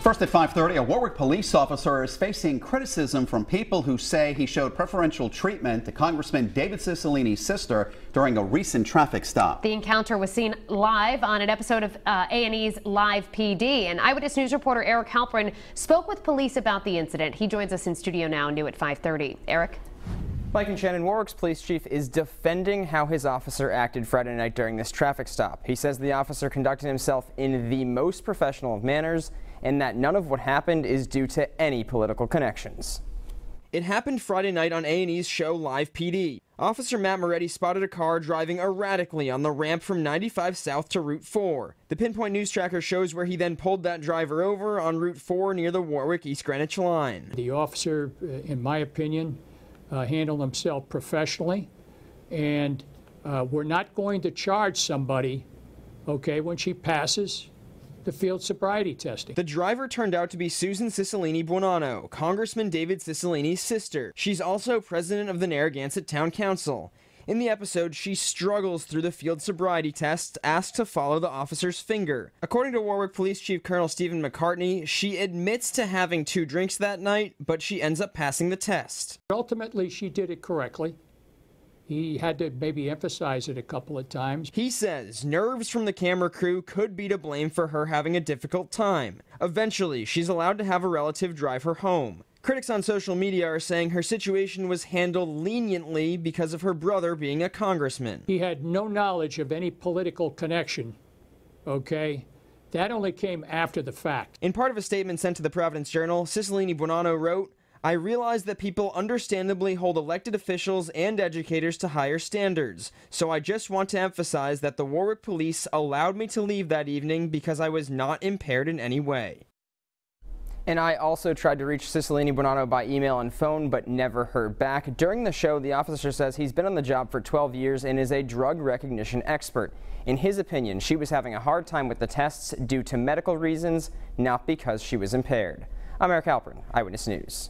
First at 5:30, a Warwick police officer is facing criticism from people who say he showed preferential treatment to Congressman David Cicilline's sister during a recent traffic stop. The encounter was seen live on an episode of A&E's Live PD. And Eyewitness News reporter Eric Halpern spoke with police about the incident. He joins us in studio now, new at 5:30. Eric? Mike and Shannon, Warwick's police chief is defending how his officer acted Friday night during this traffic stop. He says the officer conducted himself in the most professional of manners and that none of what happened is due to any political connections. It happened Friday night on A&E's show Live PD. Officer Matt Moretti spotted a car driving erratically on the ramp from 95 South to Route 4. The Pinpoint News Tracker shows where he then pulled that driver over on Route 4 near the Warwick-East Greenwich line. The officer, in my opinion, handled himself professionally, and we're not going to charge somebody, okay, when she passes the field sobriety testing. The driver turned out to be Susan Cicilline Buonanno, Congressman David Cicilline's sister. She's also president of the Narragansett Town Council. In the episode, she struggles through the field sobriety tests, asked to follow the officer's finger. According to Warwick Police Chief Colonel Stephen McCartney, she admits to having 2 drinks that night, but she ends up passing the test. Ultimately, she did it correctly. He had to maybe emphasize it a couple of times. He says nerves from the camera crew could be to blame for her having a difficult time. Eventually, she's allowed to have a relative drive her home. Critics on social media are saying her situation was handled leniently because of her brother being a congressman. He had no knowledge of any political connection, okay? That only came after the fact. In part of a statement sent to the Providence Journal, Cicilline Buonanno wrote, "I realize that people understandably hold elected officials and educators to higher standards, so I just want to emphasize that the Warwick Police allowed me to leave that evening because I was not impaired in any way." And I also tried to reach Cicilline Buonanno by email and phone, but never heard back. During the show, the officer says he's been on the job for 12 years and is a drug recognition expert. In his opinion, she was having a hard time with the tests due to medical reasons, not because she was impaired. I'm Eric Halpern, Eyewitness News.